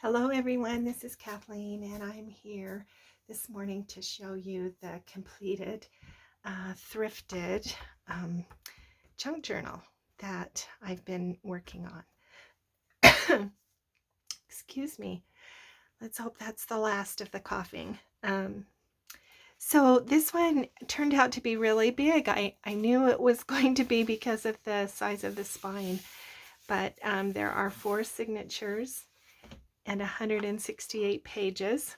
Hello everyone, this is Kathleen and I'm here this morning to show you the completed thrifted junk journal that I've been working on. Excuse me. Let's hope that's the last of the coughing. So this one turned out to be really big. I knew it was going to be because of the size of the spine, but there are 4 signatures and 168 pages.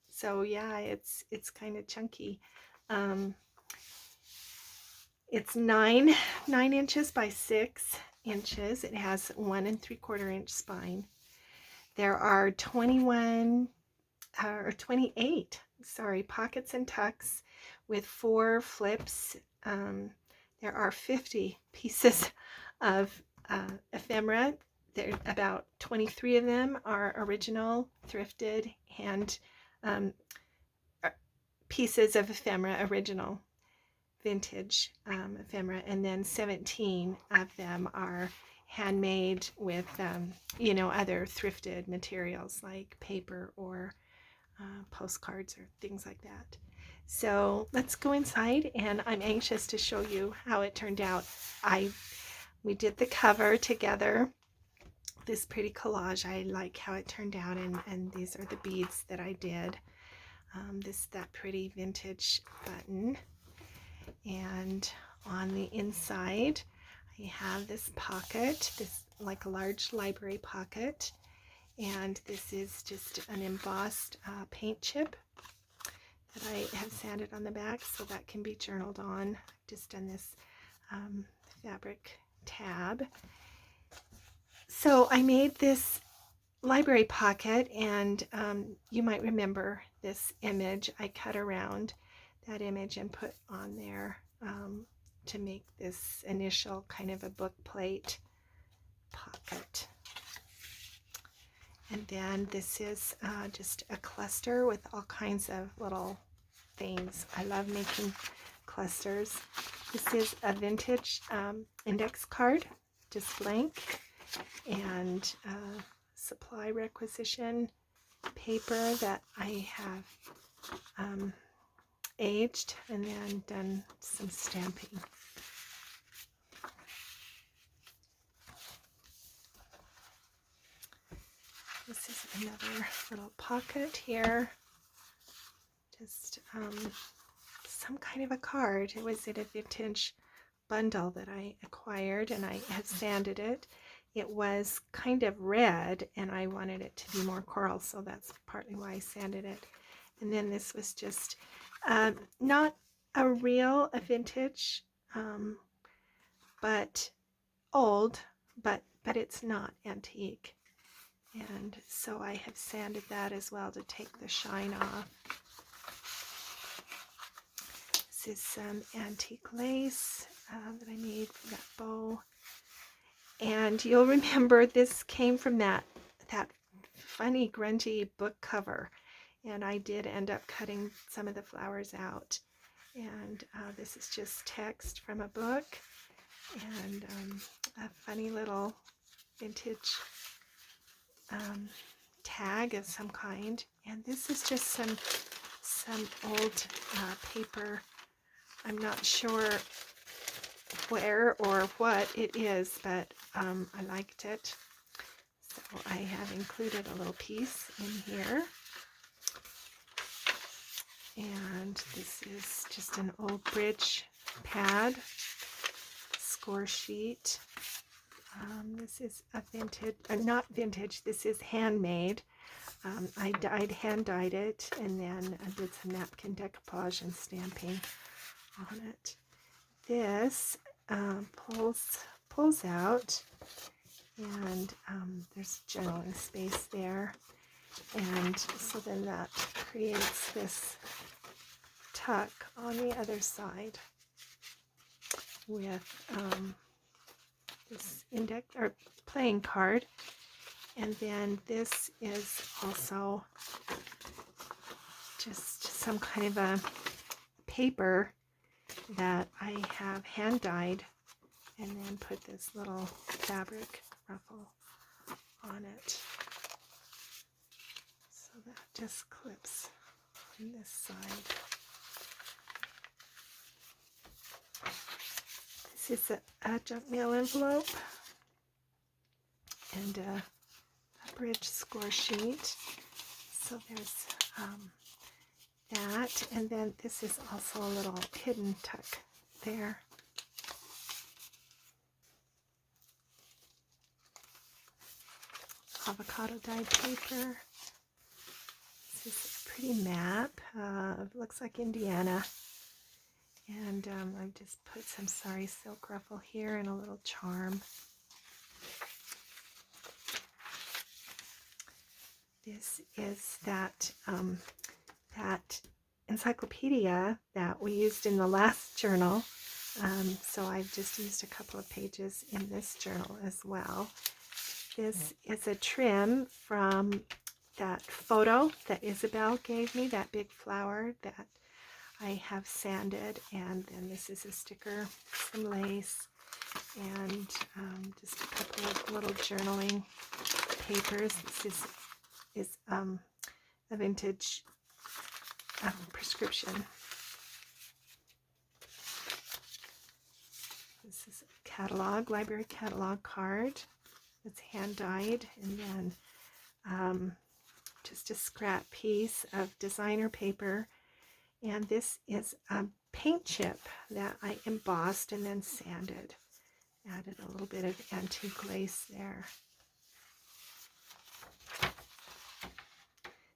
So yeah, it's kind of chunky. It's 9 inches by 6 inches. It has 1 3/4 inch spine. There are 28 pockets and tucks with 4 flips. There are 50 pieces of ephemera. There, about 23 of them are original, thrifted, hand pieces of ephemera, original, vintage ephemera, and then 17 of them are handmade with, other thrifted materials like paper or postcards or things like that. So let's go inside, and I'm anxious to show you how it turned out. We did the cover together, this pretty collage. I like how it turned out, and these are the beads that I did. That pretty vintage button, and on the inside I have this pocket, this like a large library pocket, and this is just an embossed paint chip that I have sanded on the back so that can be journaled on. I've just done this fabric tab. So I made this library pocket, and you might remember this image. I cut around that image and put on there to make this initial kind of a book plate pocket. And then this is just a cluster with all kinds of little things. I love making clusters. This is a vintage index card, just blank, and supply requisition paper that I have aged and then done some stamping. This is another little pocket here, just some kind of a card. It was in a vintage bundle that I acquired, and I have sanded it. It was kind of red and I wanted it to be more coral, so that's partly why I sanded it. And then this was just not a vintage, but old, but it's not antique. And so I have sanded that as well to take the shine off. This is some antique lace that I made for that bow. And you'll remember this came from that funny grungy book cover. And I did end up cutting some of the flowers out. And this is just text from a book, and a funny little vintage tag of some kind. And this is just some old paper. I'm not sure where or what it is, but I liked it, so I have included a little piece in here. And this is just an old bridge pad, score sheet. This is a vintage, not vintage, this is handmade. I hand dyed it, and then I did some napkin decoupage and stamping on it. This pulls out, and there's journaling space there, and so then that creates this tuck on the other side with this index or playing card. And then this is also just some kind of a paper that I have hand dyed, and then put this little fabric ruffle on it. just clips on this side. This is a junk mail envelope and a bridge score sheet. So there's that, and then this is also a little hidden tuck there. Avocado dyed paper. This is a pretty map. It looks like Indiana. And I've just put some sari silk ruffle here and a little charm. This is that that encyclopedia that we used in the last journal. So I've just used a couple of pages in this journal as well. This is a trim from that photo that Isabel gave me, that big flower that I have sanded. And then this is a sticker, some lace, and just a couple of little journaling papers. This is a vintage prescription. This is a catalog, library catalog card. It's hand dyed, and then just a scrap piece of designer paper. And this is a paint chip that I embossed and then sanded. Added a little bit of antique lace there.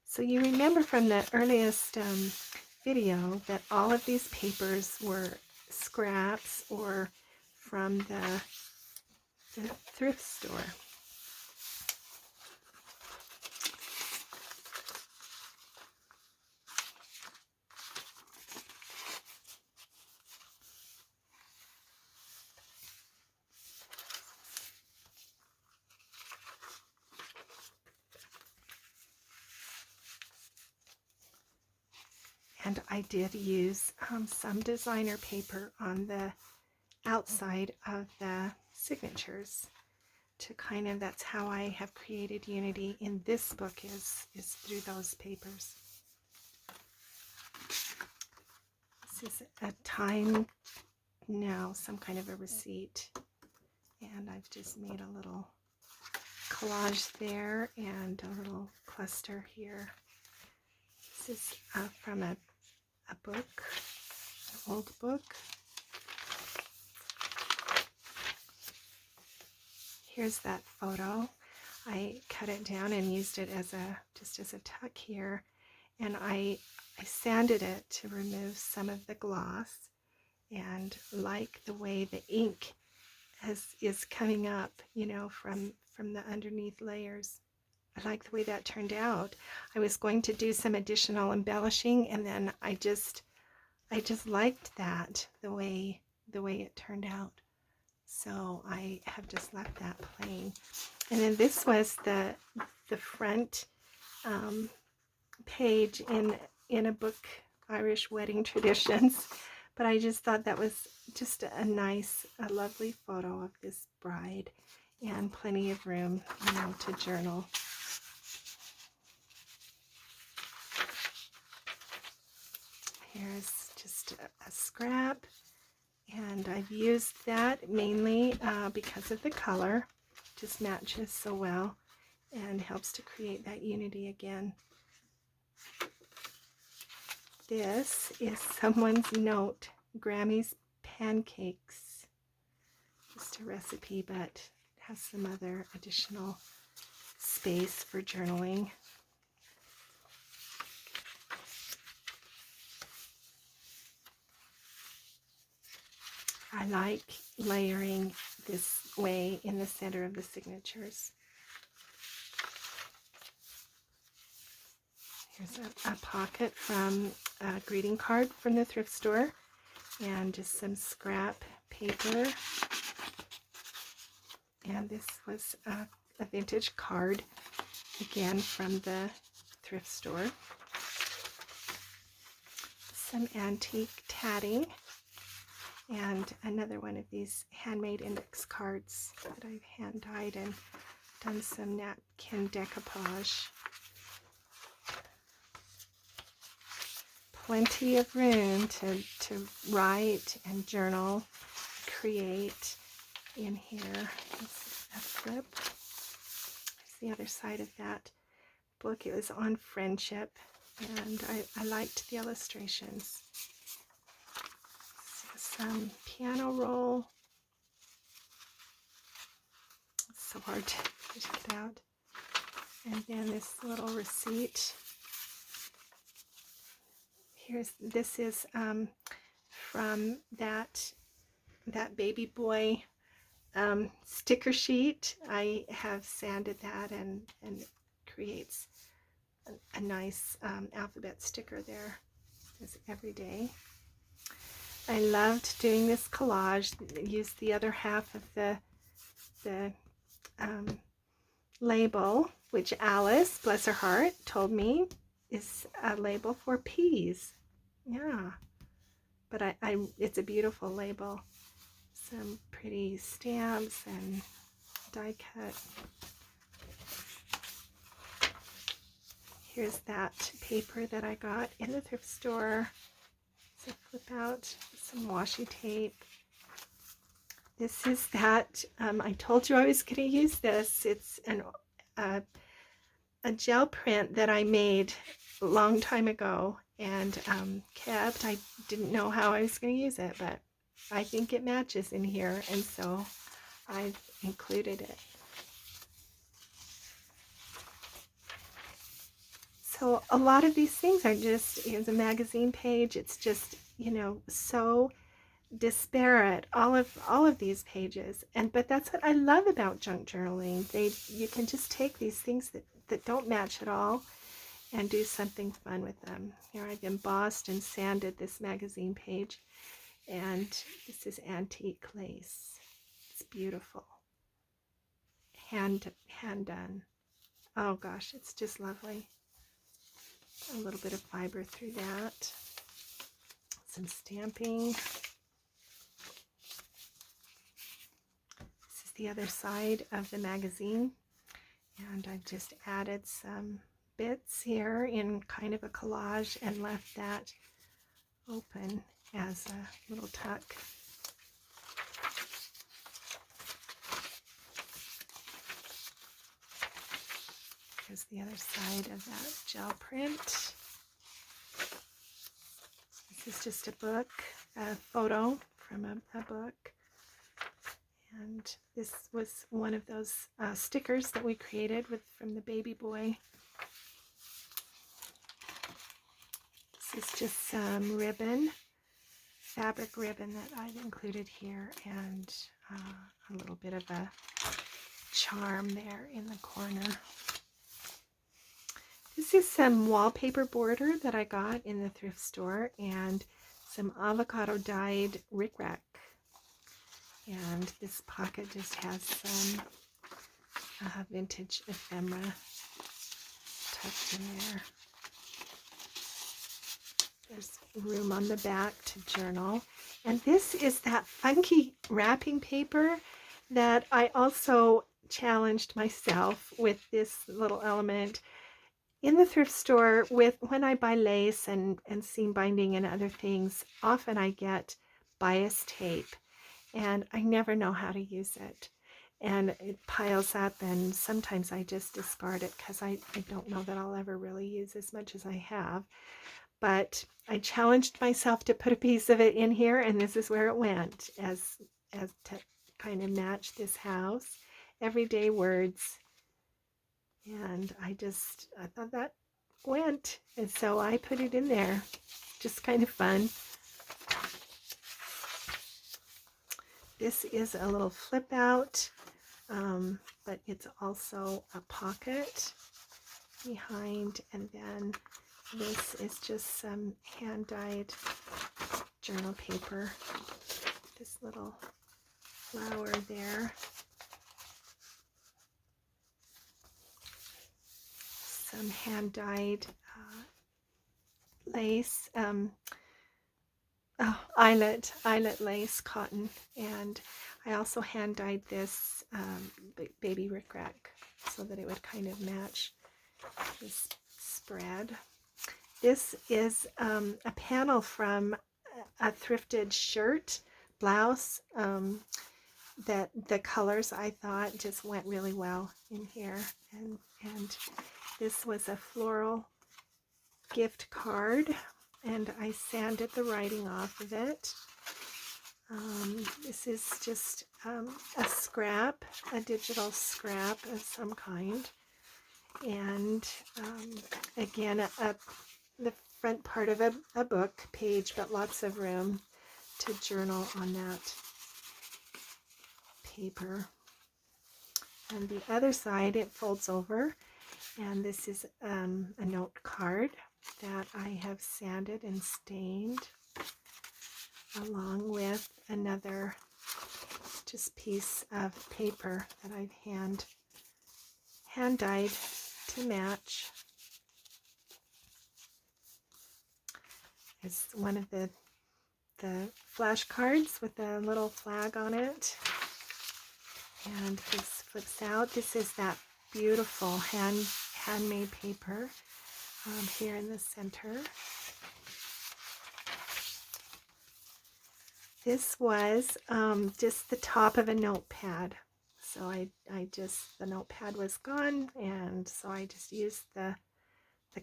So you remember from the earliest video that all of these papers were scraps or from the thrift store. And I did use some designer paper on the outside of the signatures to kind of, that's how I have created unity in this book, is through those papers. This is a time, no, some kind of a receipt. And I've just made a little collage there and a little cluster here. This is from a book, an old book. Here's that photo. I cut it down and used it as just as a tuck here, and I sanded it to remove some of the gloss, and like the way the ink is coming up, you know, from the underneath layers. I like the way that turned out. I was going to do some additional embellishing, and then I just liked that, the way it turned out. So I have just left that plain. And then this was the front page in a book, Irish Wedding Traditions. But I just thought that was just a nice, a lovely photo of this bride, and plenty of room, you know, to journal. Here's just a scrap, and I've used that mainly because of the color. Just matches so well and helps to create that unity again. This is someone's note, Grammy's pancakes. Just a recipe, but it has some other additional space for journaling. I like layering this way in the center of the signatures. Here's a pocket from a greeting card from the thrift store, and just some scrap paper. And this was a vintage card, again from the thrift store. Some antique tatting. And another one of these handmade index cards that I've hand dyed and done some napkin decoupage. plenty of room to write and journal, create in here. This is a flip. There's the other side of that book. It was on friendship, and I liked the illustrations. Some piano roll. It's so hard to get out. And then this little receipt. This is from that baby boy sticker sheet. I have sanded that and creates a nice alphabet sticker there. It's every day. I loved doing this collage. Used the other half of the label, which Alice, bless her heart, told me is a label for peas. Yeah, but it's a beautiful label. Some pretty stamps and die cut. Here's that paper that I got in the thrift store. So flip out some washi tape. This is that, I told you I was going to use this. It's a gel print that I made a long time ago and kept. I didn't know how I was going to use it, but I think it matches in here, and so I've included it. So a lot of these things are just, here's a magazine page. It's just, you know, so disparate, all of these pages. But that's what I love about junk journaling. You can just take these things that don't match at all and do something fun with them. Here I've embossed and sanded this magazine page, and this is antique lace. It's beautiful, hand done. Oh gosh, it's just lovely. A little bit of fiber through that, some stamping. This is the other side of the magazine, and I've just added some bits here in kind of a collage and left that open as a little tuck. Here's the other side of that gel print. This is just a book, a photo from a book. And this was one of those stickers that we created from the baby boy. This is just some ribbon, fabric ribbon that I've included here, and a little bit of a charm there in the corner. This is some wallpaper border that I got in the thrift store, and some avocado dyed rickrack. And this pocket just has some vintage ephemera tucked in there. There's room on the back to journal. And this is that funky wrapping paper that I also challenged myself with this little element. In the thrift store, when I buy lace and seam binding and other things, often I get bias tape, and I never know how to use it. And it piles up, and sometimes I just discard it because I don't know that I'll ever really use as much as I have. But I challenged myself to put a piece of it in here, and this is where it went, as to kind of match this house. Everyday words. And I thought that went, and so I put it in there. Just kind of fun. This is a little flip out, but it's also a pocket behind, and then this is just some hand-dyed journal paper. This little flower there. Some hand-dyed lace, eyelet lace, cotton, and I also hand-dyed this baby rickrack so that it would kind of match this spread. This is a panel from a thrifted shirt, blouse, that the colors I thought just went really well in here. And this was a floral gift card, and I sanded the writing off of it. This is just a scrap, a digital scrap of some kind. And again, the front part of a book page, but lots of room to journal on that paper. And the other side, it folds over, and this is a note card that I have sanded and stained, along with another just piece of paper that I've hand dyed to match. It's one of the flashcards with a little flag on it, and this flips out. This is that beautiful handmade paper here in the center. This was just the top of a notepad. So the notepad was gone, and so I just used the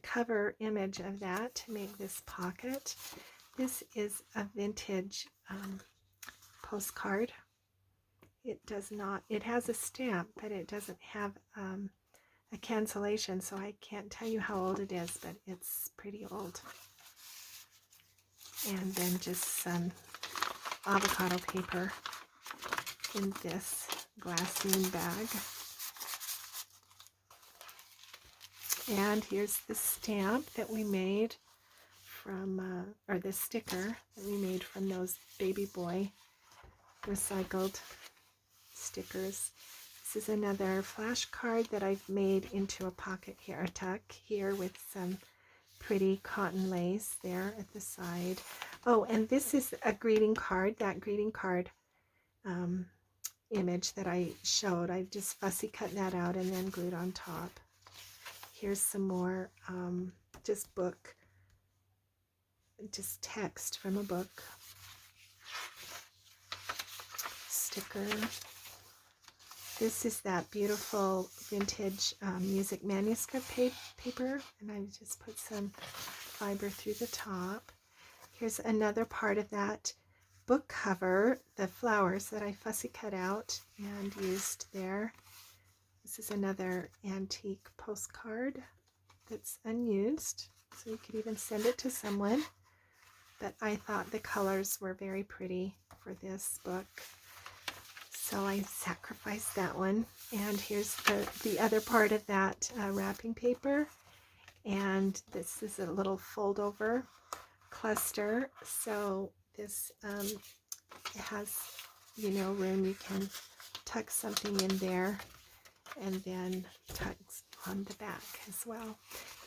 cover image of that to make this pocket. This is a vintage postcard. It has a stamp, but it doesn't have a cancellation, so I can't tell you how old it is, but it's pretty old. And then just some avocado paper in this glassine bag. And here's the stamp that we made from, or the sticker that we made from those baby boy recycled stickers. This is another flashcard that I've made into a pocket here, a tuck here, with some pretty cotton lace there at the side. Oh, and this is a greeting card, that greeting card image that I showed. I just fussy cut that out and then glued on top. Here's some more just text from a book. Sticker. This is that beautiful vintage music manuscript paper, and I just put some fiber through the top. Here's another part of that book cover, the flowers that I fussy cut out and used there. This is another antique postcard that's unused, so you could even send it to someone, but I thought the colors were very pretty for this book, so I sacrificed that one. And here's the other part of that wrapping paper, and this is a little fold over cluster, so this has, you know, room. You can tuck something in there and then tucks on the back as well.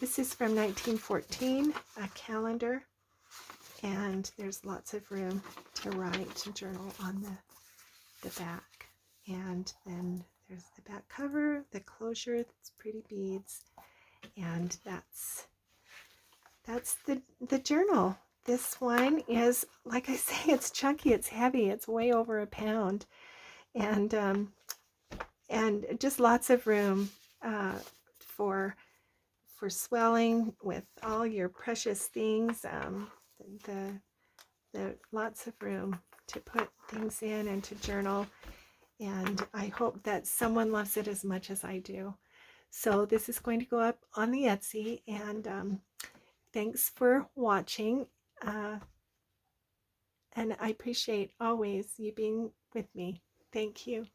This is from 1914, a calendar, and there's lots of room to write, to journal on the back. And then there's the back cover, the closure, it's pretty beads, and that's the journal. This one is, like I say, it's chunky, it's heavy, it's way over a pound, and just lots of room for swelling with all your precious things. The lots of room to put things in and to journal, and I hope that someone loves it as much as I do. So this is going to go up on the Etsy, and thanks for watching, and I appreciate always you being with me. Thank you.